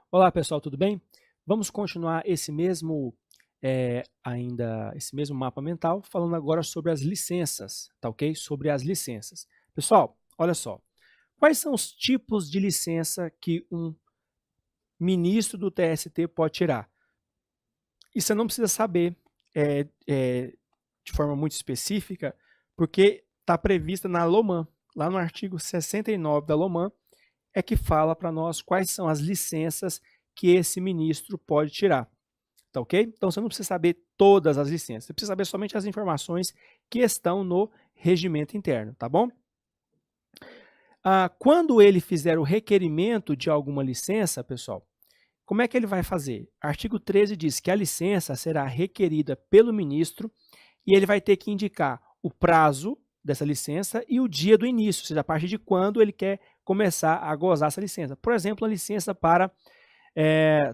Olá pessoal, tudo bem? Vamos continuar esse mesmo mapa mental, falando agora sobre as licenças, tá ok? Sobre as licenças. Pessoal, olha só, quais são os tipos de licença que um ministro do TST pode tirar? E você não precisa saber de forma muito específica, porque está prevista na LOMAN, lá no artigo 69 da LOMAN, é que fala para nós quais são as licenças que esse ministro pode tirar. Tá ok? Então você não precisa saber todas as licenças, você precisa saber somente as informações que estão no regimento interno, tá bom? Quando ele fizer o requerimento de alguma licença, pessoal, como é que ele vai fazer? Artigo 13 diz que a licença será requerida pelo ministro e ele vai ter que indicar o prazo dessa licença e o dia do início, ou seja, a partir de quando ele quer começar a gozar essa licença. Por exemplo, a licença para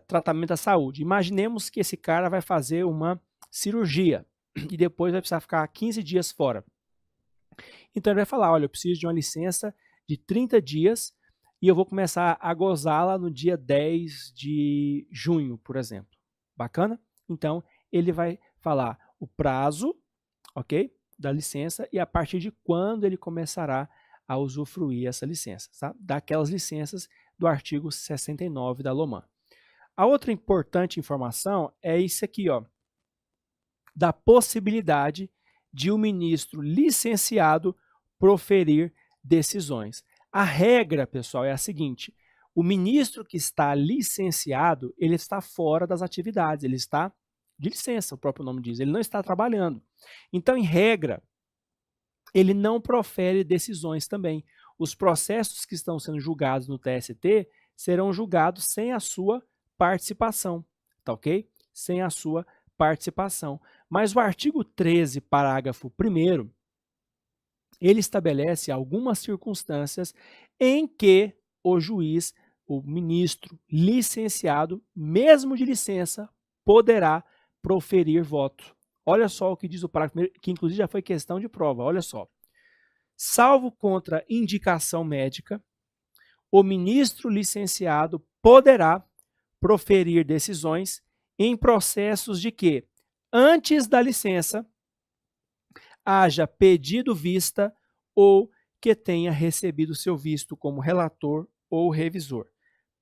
tratamento da saúde. Imaginemos que esse cara vai fazer uma cirurgia e depois vai precisar ficar 15 dias fora. Então ele vai falar, olha, eu preciso de uma licença de 30 dias e eu vou começar a gozá-la no dia 10 de junho, por exemplo. Bacana? Então ele vai falar o prazo, ok, da licença e a partir de quando ele começará a usufruir essa licença, tá? Daquelas licenças do artigo 69 da LOMAN. A outra importante informação é isso aqui, ó, da possibilidade de um ministro licenciado proferir decisões. A regra, pessoal, é a seguinte: o ministro que está licenciado, ele está fora das atividades, ele está de licença, o próprio nome diz, ele não está trabalhando. Então, em regra, ele não profere decisões também. Os processos que estão sendo julgados no TST serão julgados sem a sua participação, tá ok? Sem a sua participação. Mas o artigo 13, parágrafo 1º, ele estabelece algumas circunstâncias em que o juiz, o ministro licenciado, mesmo de licença, poderá proferir voto. Olha só o que diz o parágrafo 1º, que inclusive já foi questão de prova, olha só. Salvo contra indicação médica, o ministro licenciado poderá proferir decisões em processos de que, antes da licença, haja pedido vista ou que tenha recebido seu visto como relator ou revisor.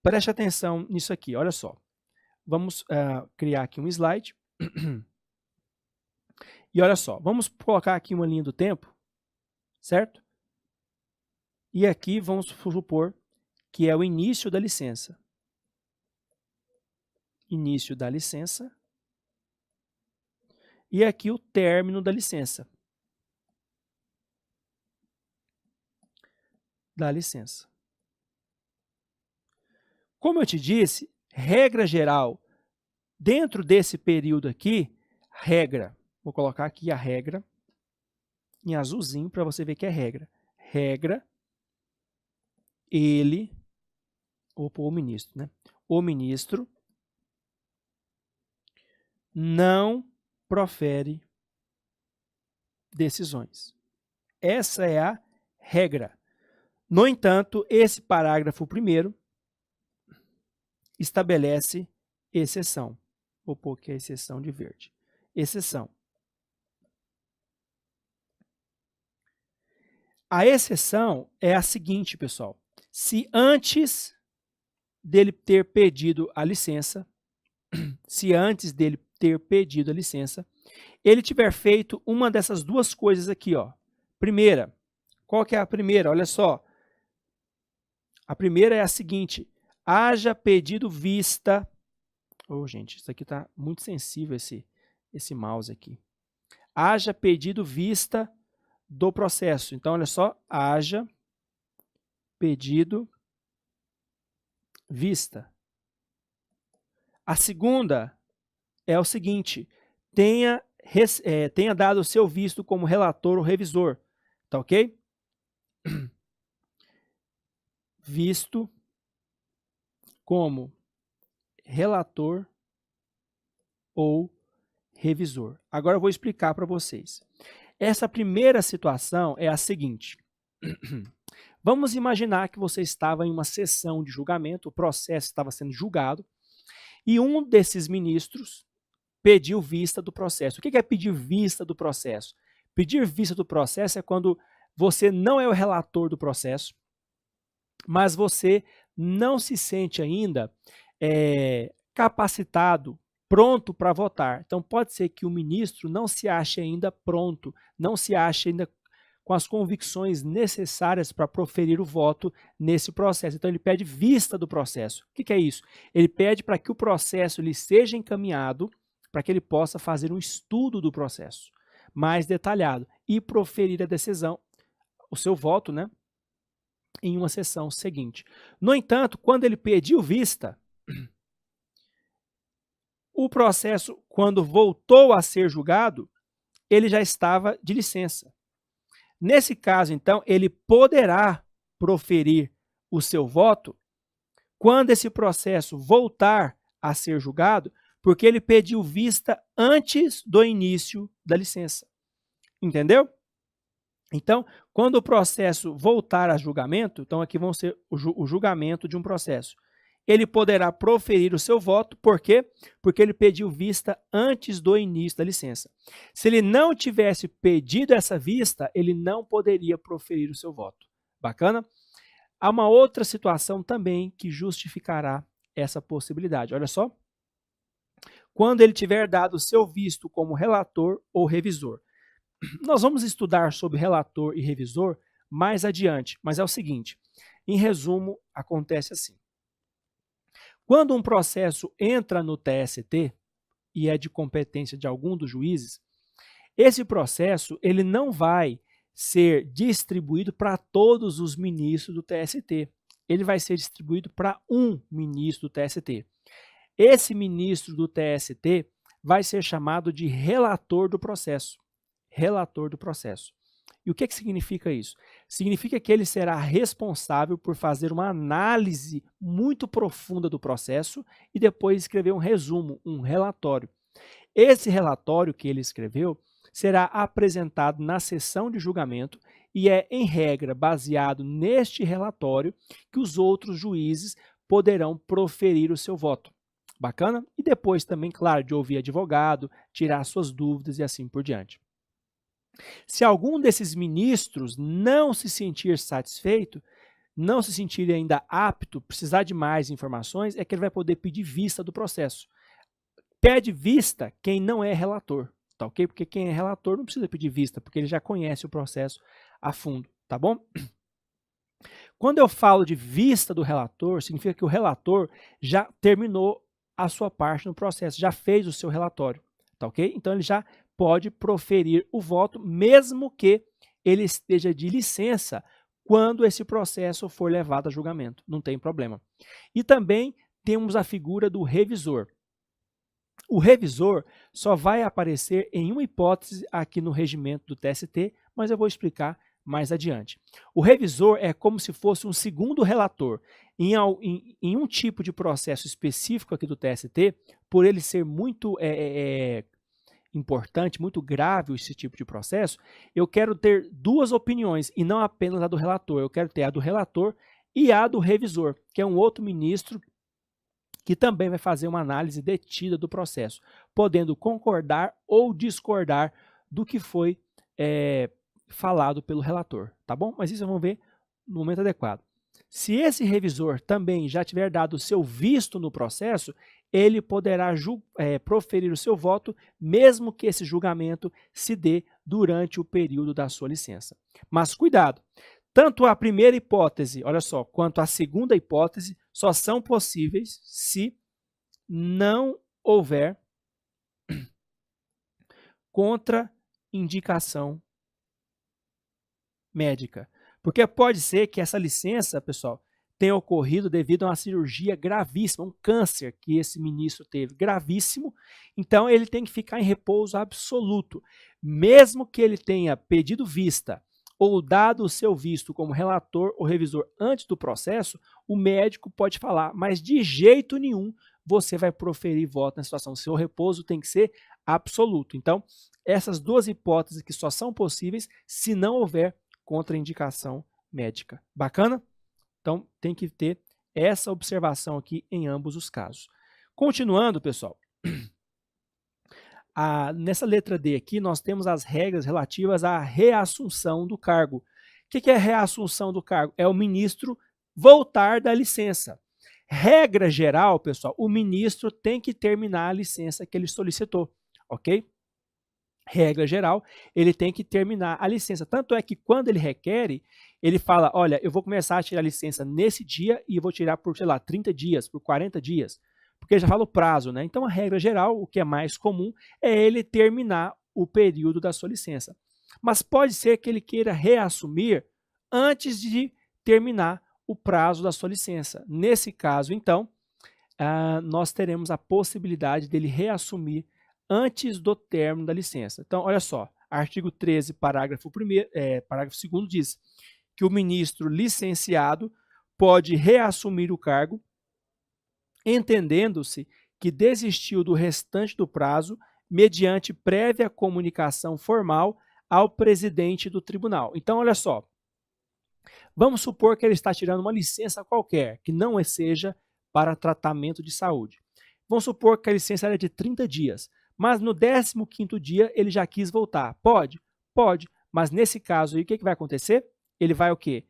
Preste atenção nisso aqui, olha só. Vamos criar aqui um slide. E olha só, vamos colocar aqui uma linha do tempo, certo? E aqui vamos supor que é o início da licença. Início da licença. E aqui o término da licença. Da licença. Como eu te disse, regra geral, dentro desse período aqui, regra, vou colocar aqui a regra em azulzinho para você ver que é regra. Regra, ele, ou o ministro, né? O ministro não profere decisões. Essa é a regra. No entanto, esse parágrafo 1º estabelece exceção. Vou pôr aqui a exceção de verde. Exceção. A exceção é a seguinte, pessoal. Se antes dele ter pedido a licença, ele tiver feito uma dessas duas coisas aqui, ó. Primeira, qual que é a primeira? Olha só. A primeira é a seguinte: haja pedido vista. Gente, isso aqui está muito sensível, esse mouse aqui. Haja pedido vista do processo. Então, olha só, haja pedido vista. A segunda é o seguinte: tenha dado o seu visto como relator ou revisor. Tá ok? Visto como relator ou revisor. Agora eu vou explicar para vocês. Essa primeira situação é a seguinte. Vamos imaginar que você estava em uma sessão de julgamento, o processo estava sendo julgado, e um desses ministros pediu vista do processo. O que é pedir vista do processo? Pedir vista do processo é quando você não é o relator do processo, mas você não se sente ainda capacitado, pronto para votar. Então, pode ser que o ministro não se ache ainda pronto, não se ache ainda com as convicções necessárias para proferir o voto nesse processo. Então, ele pede vista do processo. O que é isso? Ele pede para que o processo lhe seja encaminhado para que ele possa fazer um estudo do processo mais detalhado e proferir a decisão, o seu voto, né, em uma sessão seguinte. No entanto, quando ele pediu vista, o processo, quando voltou a ser julgado, ele já estava de licença. Nesse caso, então, ele poderá proferir o seu voto quando esse processo voltar a ser julgado, porque ele pediu vista antes do início da licença. Entendeu? Então, quando o processo voltar a julgamento, então aqui vão ser o julgamento de um processo. Ele poderá proferir o seu voto, por quê? Porque ele pediu vista antes do início da licença. Se ele não tivesse pedido essa vista, ele não poderia proferir o seu voto. Bacana? Há uma outra situação também que justificará essa possibilidade. Olha só. Quando ele tiver dado o seu visto como relator ou revisor. Nós vamos estudar sobre relator e revisor mais adiante, mas é o seguinte, em resumo, acontece assim. Quando um processo entra no TST e é de competência de algum dos juízes, esse processo ele não vai ser distribuído para todos os ministros do TST. Ele vai ser distribuído para um ministro do TST. Esse ministro do TST vai ser chamado de relator do processo. Relator do processo. E o que significa isso? Significa que ele será responsável por fazer uma análise muito profunda do processo e depois escrever um resumo, um relatório. Esse relatório que ele escreveu será apresentado na sessão de julgamento e é, em regra, baseado neste relatório que os outros juízes poderão proferir o seu voto. Bacana? E depois também, claro, de ouvir advogado, tirar suas dúvidas e assim por diante. Se algum desses ministros não se sentir satisfeito, não se sentir ainda apto, precisar de mais informações, é que ele vai poder pedir vista do processo. Pede vista quem não é relator, tá ok? Porque quem é relator não precisa pedir vista, porque ele já conhece o processo a fundo, tá bom? Quando eu falo de vista do relator, significa que o relator já terminou a sua parte no processo, já fez o seu relatório, tá ok? Então ele já pode proferir o voto, mesmo que ele esteja de licença quando esse processo for levado a julgamento. Não tem problema. E também temos a figura do revisor. O revisor só vai aparecer em uma hipótese aqui no regimento do TST, mas eu vou explicar mais adiante. O revisor é como se fosse um segundo relator. Em um tipo de processo específico aqui do TST, por ele ser muito importante, muito grave esse tipo de processo, eu quero ter duas opiniões e não apenas a do relator. Eu quero ter a do relator e a do revisor, que é um outro ministro que também vai fazer uma análise detida do processo, podendo concordar ou discordar do que foi falado pelo relator, tá bom? Mas isso vamos ver no momento adequado. Se esse revisor também já tiver dado o seu visto no processo, ele poderá proferir o seu voto, mesmo que esse julgamento se dê durante o período da sua licença. Mas cuidado, tanto a primeira hipótese, olha só, quanto a segunda hipótese só são possíveis se não houver contraindicação médica. Porque pode ser que essa licença, pessoal, tenha ocorrido devido a uma cirurgia gravíssima, um câncer que esse ministro teve, gravíssimo. Então, ele tem que ficar em repouso absoluto. Mesmo que ele tenha pedido vista ou dado o seu visto como relator ou revisor antes do processo, o médico pode falar, mas de jeito nenhum você vai proferir voto na situação. O seu repouso tem que ser absoluto. Então, essas duas hipóteses que só são possíveis se não houver contraindicação médica. Bacana? Então, tem que ter essa observação aqui em ambos os casos. Continuando, pessoal, nessa letra D aqui, nós temos as regras relativas à reassunção do cargo. O que é reassunção do cargo? É o ministro voltar da licença. Regra geral, pessoal, o ministro tem que terminar a licença que ele solicitou, ok? Regra geral, ele tem que terminar a licença. Tanto é que quando ele requer, ele fala, olha, eu vou começar a tirar a licença nesse dia e eu vou tirar por, sei lá, 30 dias, por 40 dias. Porque já fala o prazo, né? Então, a regra geral, o que é mais comum, é ele terminar o período da sua licença. Mas pode ser que ele queira reassumir antes de terminar o prazo da sua licença. Nesse caso, então, nós teremos a possibilidade dele reassumir antes do término da licença. Então, olha só, artigo 13, parágrafo 2º diz que o ministro licenciado pode reassumir o cargo, entendendo-se que desistiu do restante do prazo mediante prévia comunicação formal ao presidente do tribunal. Então, olha só, vamos supor que ele está tirando uma licença qualquer, que não seja para tratamento de saúde. Vamos supor que a licença era de 30 dias, mas no 15º dia ele já quis voltar. Pode? Pode, mas nesse caso aí, o que vai acontecer? Ele vai o quê?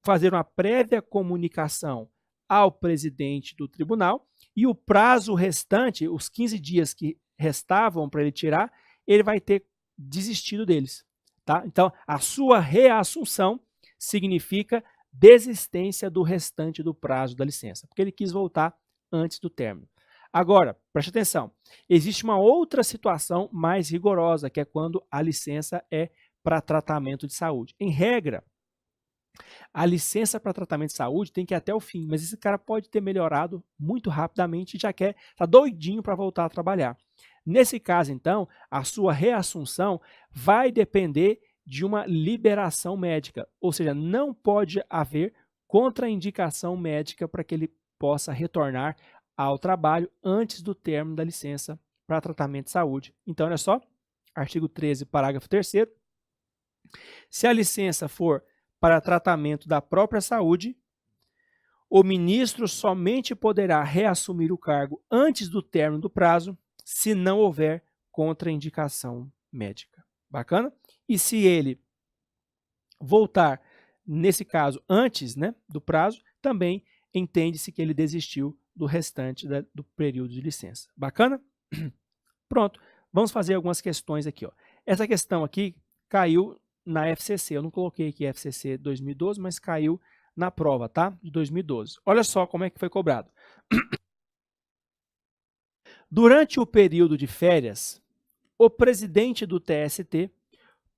Fazer uma prévia comunicação ao presidente do tribunal e o prazo restante, os 15 dias que restavam para ele tirar, ele vai ter desistido deles. Tá? Então, a sua reassunção significa desistência do restante do prazo da licença, porque ele quis voltar antes do término. Agora, preste atenção, existe uma outra situação mais rigorosa, que é quando a licença é para tratamento de saúde. Em regra, a licença para tratamento de saúde tem que ir até o fim, mas esse cara pode ter melhorado muito rapidamente e já está doidinho para voltar a trabalhar. Nesse caso, então, a sua reassunção vai depender de uma liberação médica, ou seja, não pode haver contraindicação médica para que ele possa retornar ao trabalho antes do término da licença para tratamento de saúde. Então, olha só, artigo 13, parágrafo 3º, se a licença for para tratamento da própria saúde, o ministro somente poderá reassumir o cargo antes do término do prazo, se não houver contraindicação médica. Bacana? E se ele voltar, nesse caso, antes, né, do prazo, também entende-se que ele desistiu do restante do período de licença. Bacana? Pronto, vamos fazer algumas questões aqui. Ó. Essa questão aqui caiu na FCC, eu não coloquei aqui FCC 2012, mas caiu na prova, tá? De 2012. Olha só como é que foi cobrado. Durante o período de férias, o presidente do TST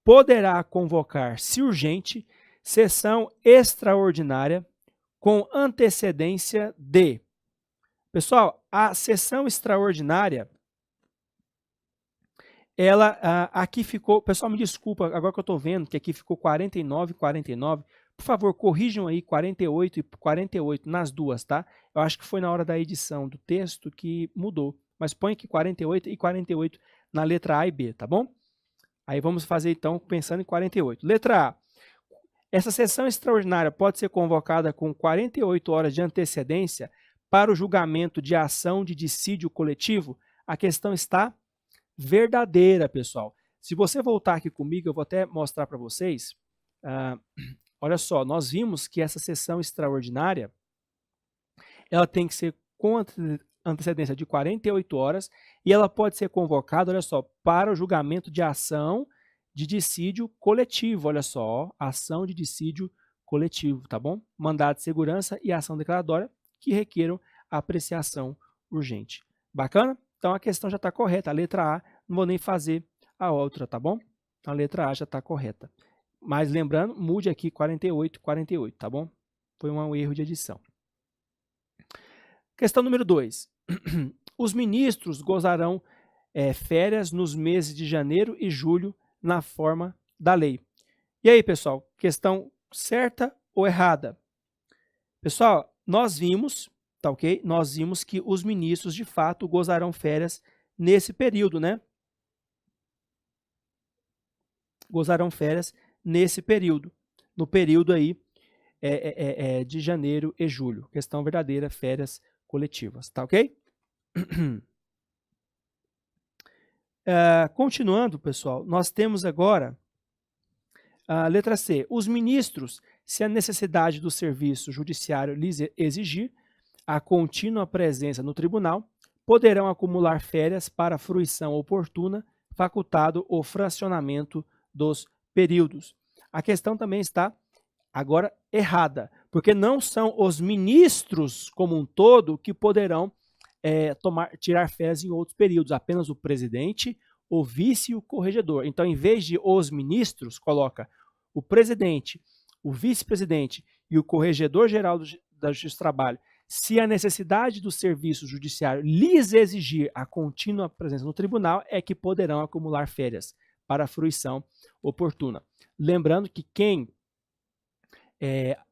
poderá convocar, se urgente, sessão extraordinária com antecedência de... Pessoal, a sessão extraordinária, ela aqui ficou... Pessoal, me desculpa, agora que eu estou vendo que aqui ficou 49 e 49. Por favor, corrijam aí 48 e 48 nas duas, tá? Eu acho que foi na hora da edição do texto que mudou. Mas põe aqui 48 e 48 na letra A e B, tá bom? Aí vamos fazer, então, pensando em 48. Letra A. Essa sessão extraordinária pode ser convocada com 48 horas de antecedência para o julgamento de ação de dissídio coletivo? A questão está verdadeira, pessoal. Se você voltar aqui comigo, eu vou até mostrar para vocês. Olha só, nós vimos que essa sessão extraordinária ela tem que ser com antecedência de 48 horas e ela pode ser convocada, olha só, para o julgamento de ação de dissídio coletivo, olha só, ação de dissídio coletivo, tá bom? Mandado de segurança e ação declaratória que requeram apreciação urgente. Bacana? Então a questão já está correta, a letra A, não vou nem fazer a outra, tá bom? Então a letra A já está correta. Mas lembrando, mude aqui 48 e 48, tá bom? Foi um erro de edição. Questão número 2. Os ministros gozarão férias nos meses de janeiro e julho na forma da lei. E aí, pessoal, questão certa ou errada? Pessoal, nós vimos, tá ok? Nós vimos que os ministros, de fato, gozarão férias nesse período, né? Gozarão férias nesse período, no período aí de janeiro e julho. Questão verdadeira, férias coletivas, tá ok? Continuando, pessoal, nós temos agora a letra C. Os ministros, se a necessidade do serviço judiciário lhes exigir a contínua presença no tribunal, poderão acumular férias para fruição oportuna, facultado o fracionamento dos períodos. A questão também está agora errada, porque não são os ministros como um todo que poderão tirar férias em outros períodos, apenas o presidente, o vice e o corregedor. Então, em vez de os ministros, coloca o presidente, o vice-presidente e o corregedor-geral da Justiça do Trabalho, se a necessidade do serviço judiciário lhes exigir a contínua presença no tribunal, é que poderão acumular férias para a fruição oportuna. Lembrando que quem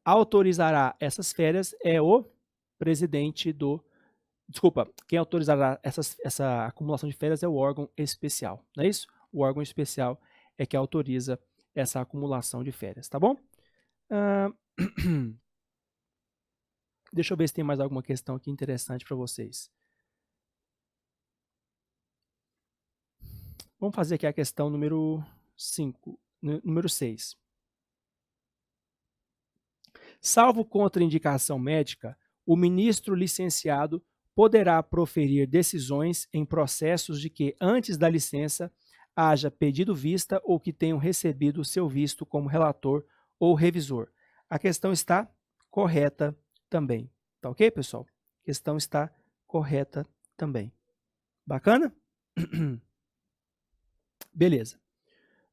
autorizará essas férias é o presidente do... Desculpa, quem autorizará essa acumulação de férias é o órgão especial, não é isso? O órgão especial é que autoriza essa acumulação de férias, tá bom? Deixa eu ver se tem mais alguma questão aqui interessante para vocês. Vamos fazer aqui a questão número 6. Salvo contraindicação médica, o ministro licenciado poderá proferir decisões em processos de que, antes da licença, haja pedido vista ou que tenham recebido seu visto como relator ou revisor. A questão está correta também. Tá ok, pessoal? A questão está correta também. Bacana? Beleza.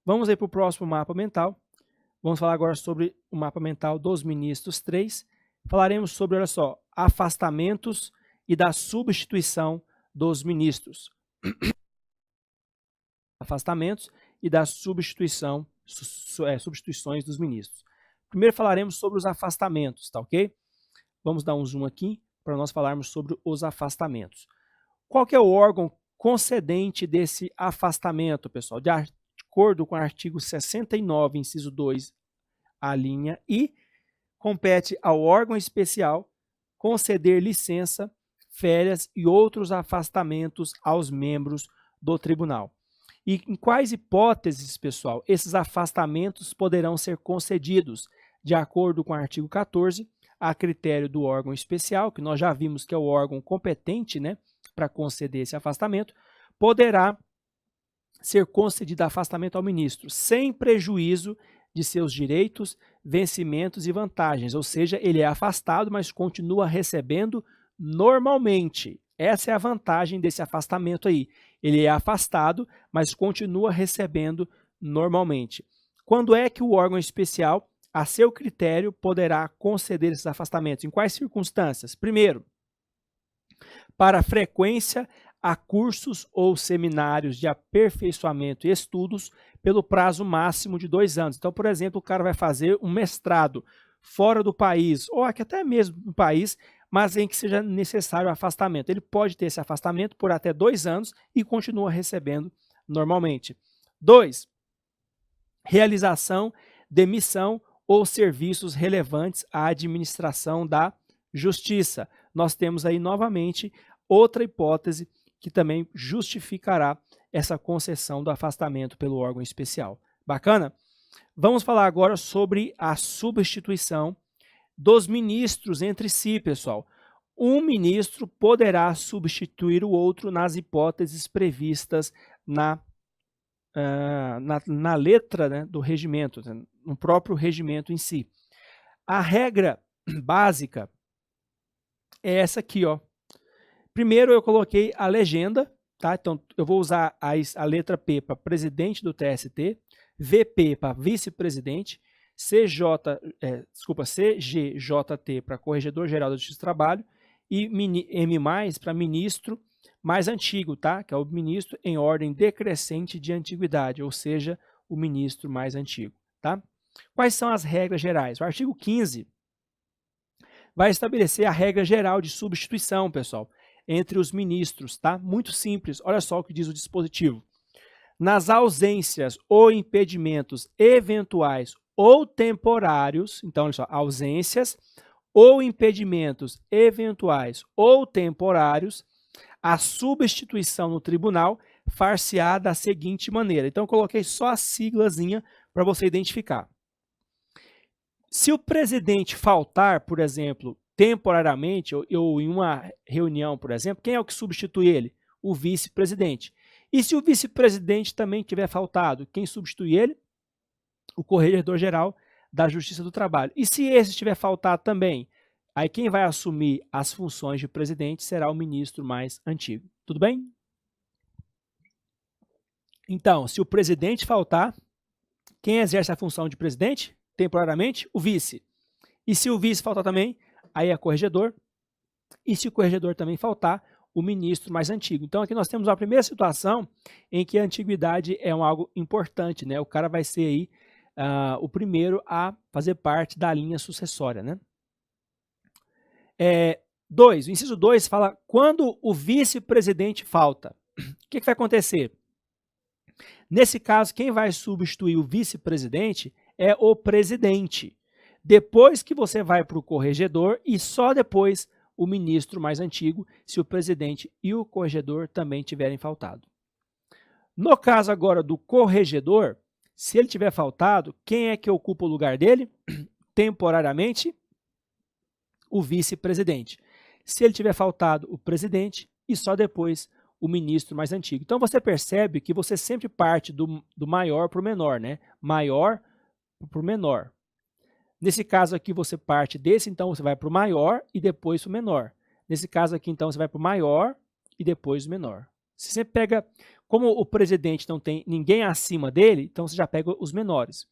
Vamos aí para o próximo mapa mental. Vamos falar agora sobre o mapa mental dos ministros 3. Falaremos sobre, olha só, afastamentos e da substituição dos ministros. Afastamentos e da substituições dos ministros. Primeiro falaremos sobre os afastamentos, tá ok? Vamos dar um zoom aqui para nós falarmos sobre os afastamentos. Qual que é o órgão concedente desse afastamento, pessoal? De acordo com o artigo 69, inciso 2, a linha I, compete ao órgão especial conceder licença, férias e outros afastamentos aos membros do tribunal. E em quais hipóteses, pessoal, esses afastamentos poderão ser concedidos? De acordo com o artigo 14, a critério do órgão especial, que nós já vimos que é o órgão competente, né, para conceder esse afastamento, poderá ser concedido afastamento ao ministro, sem prejuízo de seus direitos, vencimentos e vantagens. Ou seja, ele é afastado, mas continua recebendo normalmente. Essa é a vantagem desse afastamento aí. Ele é afastado, mas continua recebendo normalmente. Quando é que o órgão especial, a seu critério, poderá conceder esses afastamentos? Em quais circunstâncias? Primeiro, para frequência a cursos ou seminários de aperfeiçoamento e estudos pelo prazo máximo de 2 anos. Então, por exemplo, o cara vai fazer um mestrado fora do país, ou aqui até mesmo no país, mas em que seja necessário afastamento. Ele pode ter esse afastamento por até 2 anos e continua recebendo normalmente. 2. Realização, demissão ou serviços relevantes à administração da justiça. Nós temos aí novamente outra hipótese que também justificará essa concessão do afastamento pelo órgão especial. Bacana? Vamos falar agora sobre a substituição dos ministros entre si, pessoal. Um ministro poderá substituir o outro nas hipóteses previstas na letra, né, do regimento, no próprio regimento em si. A regra básica é essa aqui, ó. Primeiro eu coloquei a legenda, tá? Então eu vou usar a letra P para presidente do TST, VP para vice-presidente, CGJT para corregedor-geral da Justiça do Trabalho e M+ para ministro mais antigo, tá? Que é o ministro em ordem decrescente de antiguidade, ou seja, o ministro mais antigo, tá? Quais são as regras gerais? O artigo 15 vai estabelecer a regra geral de substituição, pessoal, entre os ministros, tá? Muito simples, olha só o que diz o dispositivo. Nas ausências ou impedimentos eventuais ou temporários, então, olha só, ausências ou impedimentos eventuais ou temporários, a substituição no tribunal far-se-á da seguinte maneira. Então, eu coloquei só a siglazinha para você identificar. Se o presidente faltar, por exemplo, temporariamente, ou em uma reunião, por exemplo, quem é o que substitui ele? O vice-presidente. E se o vice-presidente também tiver faltado, quem substitui ele? O Corregedor-Geral da Justiça do Trabalho. E se esse tiver faltado também, aí quem vai assumir as funções de presidente será o ministro mais antigo. Tudo bem? Então, se o presidente faltar, quem exerce a função de presidente, temporariamente? O vice. E se o vice faltar também, aí é corregedor. E se o corregedor também faltar, o ministro mais antigo. Então, aqui nós temos a primeira situação em que a antiguidade é algo importante, né? O cara vai ser aí o primeiro a fazer parte da linha sucessória, né? O inciso 2 fala quando o vice-presidente falta. O que vai acontecer? Nesse caso, quem vai substituir o vice-presidente é o presidente. Depois que você vai para o corregedor e só depois o ministro mais antigo, se o presidente e o corregedor também tiverem faltado. No caso agora do corregedor, se ele tiver faltado, quem é que ocupa o lugar dele? Temporariamente, o vice-presidente. Se ele tiver faltado, o presidente e só depois o ministro mais antigo. Então, você percebe que você sempre parte do maior para o menor, né? Maior para o menor. Nesse caso aqui, você parte desse, então você vai para o maior e depois o menor. Nesse caso aqui, então, você vai para o maior e depois o menor. Se você pega, como o presidente não tem ninguém acima dele, então você já pega os menores.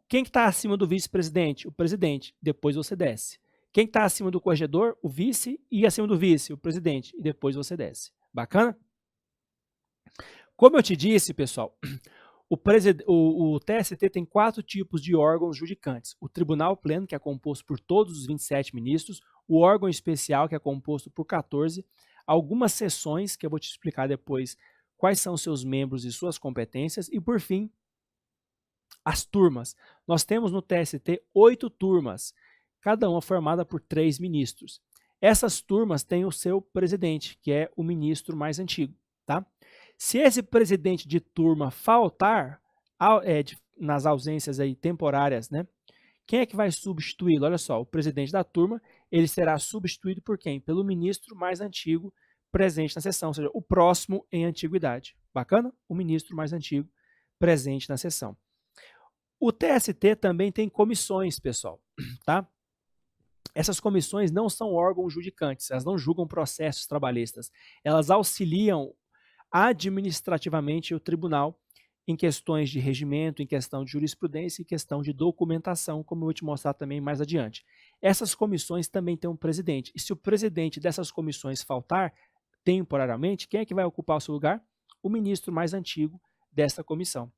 Quem que está acima do vice-presidente? O presidente. Depois você desce. Quem está acima do corregedor? O vice. E acima do vice? O presidente. E depois você desce. Bacana? Como eu te disse, pessoal, o TST tem 4 tipos de órgãos judicantes. O Tribunal Pleno, que é composto por todos os 27 ministros, o órgão especial, que é composto por 14, algumas sessões, que eu vou te explicar depois quais são seus membros e suas competências, e por fim, as turmas. Nós temos no TST 8 turmas, cada uma formada por 3 ministros. Essas turmas têm o seu presidente, que é o ministro mais antigo, tá? Se esse presidente de turma faltar, nas ausências aí temporárias, né? Quem é que vai substituí-lo? Olha só, o presidente da turma, ele será substituído por quem? Pelo ministro mais antigo presente na sessão, ou seja, o próximo em antiguidade. Bacana? O ministro mais antigo presente na sessão. O TST também tem comissões, pessoal, tá? Essas comissões não são órgãos judicantes, elas não julgam processos trabalhistas, elas auxiliam administrativamente o tribunal em questões de regimento, em questão de jurisprudência e questão de documentação, como eu vou te mostrar também mais adiante. Essas comissões também têm um presidente, e se o presidente dessas comissões faltar temporariamente, quem é que vai ocupar o seu lugar? O ministro mais antigo dessa comissão.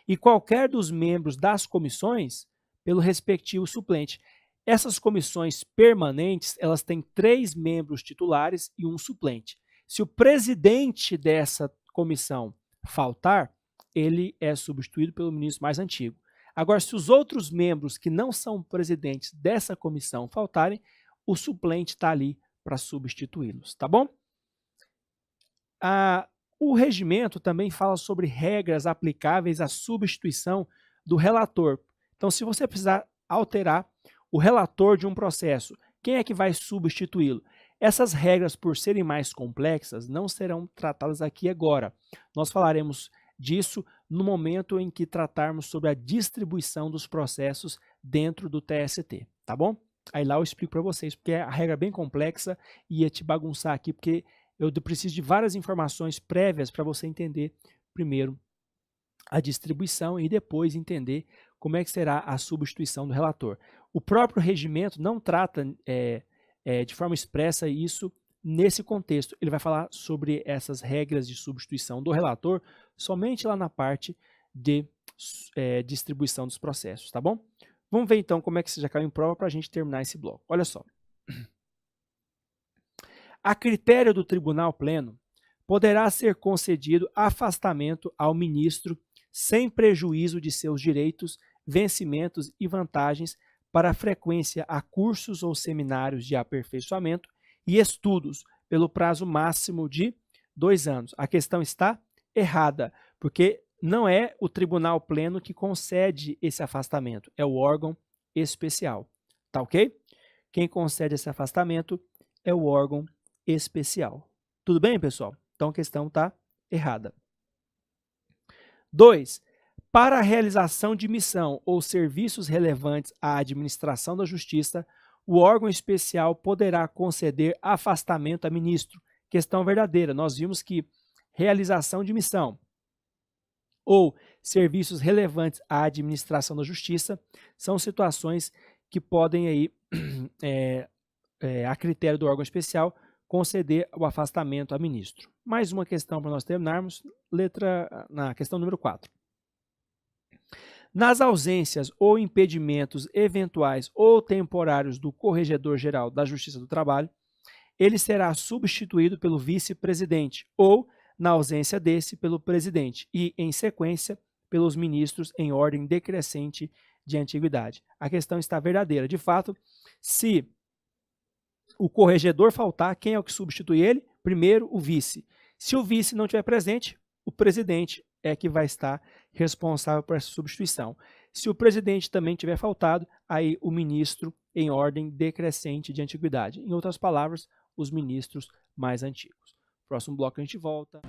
E qualquer dos membros das comissões, pelo respectivo suplente. Essas comissões permanentes, elas têm 3 membros titulares e um suplente. Se o presidente dessa comissão faltar, ele é substituído pelo ministro mais antigo. Agora, se os outros membros que não são presidentes dessa comissão faltarem, o suplente está ali para substituí-los, tá bom? O regimento também fala sobre regras aplicáveis à substituição do relator. Então, se você precisar alterar o relator de um processo, quem é que vai substituí-lo? Essas regras, por serem mais complexas, não serão tratadas aqui agora. Nós falaremos disso no momento em que tratarmos sobre a distribuição dos processos dentro do TST, tá bom? Aí lá eu explico para vocês, porque a regra é bem complexa e ia te bagunçar aqui, porque eu preciso de várias informações prévias para você entender primeiro a distribuição e depois entender como é que será a substituição do relator. O próprio regimento não trata de forma expressa isso nesse contexto. Ele vai falar sobre essas regras de substituição do relator somente lá na parte de distribuição dos processos, tá bom? Vamos ver então como é que isso já caiu em prova para a gente terminar esse bloco. Olha só. A critério do Tribunal Pleno, poderá ser concedido afastamento ao ministro sem prejuízo de seus direitos, vencimentos e vantagens para a frequência a cursos ou seminários de aperfeiçoamento e estudos pelo prazo máximo de 2 anos. A questão está errada, porque não é o Tribunal Pleno que concede esse afastamento, é o órgão especial. Tá ok? Quem concede esse afastamento é o órgão especial. Tudo bem, pessoal? Então a questão está errada. 2. Para a realização de missão ou serviços relevantes à administração da Justiça, o órgão especial poderá conceder afastamento a ministro. Questão verdadeira. Nós vimos que realização de missão ou serviços relevantes à administração da Justiça são situações que podem, aí, a critério do órgão especial, conceder o afastamento a ministro. Mais uma questão para nós terminarmos, na questão número 4. Nas ausências ou impedimentos eventuais ou temporários do Corregedor-Geral da Justiça do Trabalho, ele será substituído pelo vice-presidente ou, na ausência desse, pelo presidente e, em sequência, pelos ministros em ordem decrescente de antiguidade. A questão está verdadeira. De fato, se o corregedor faltar, quem é o que substitui ele? Primeiro, o vice. Se o vice não estiver presente, o presidente é que vai estar responsável por essa substituição. Se o presidente também tiver faltado, aí o ministro em ordem decrescente de antiguidade. Em outras palavras, os ministros mais antigos. Próximo bloco a gente volta.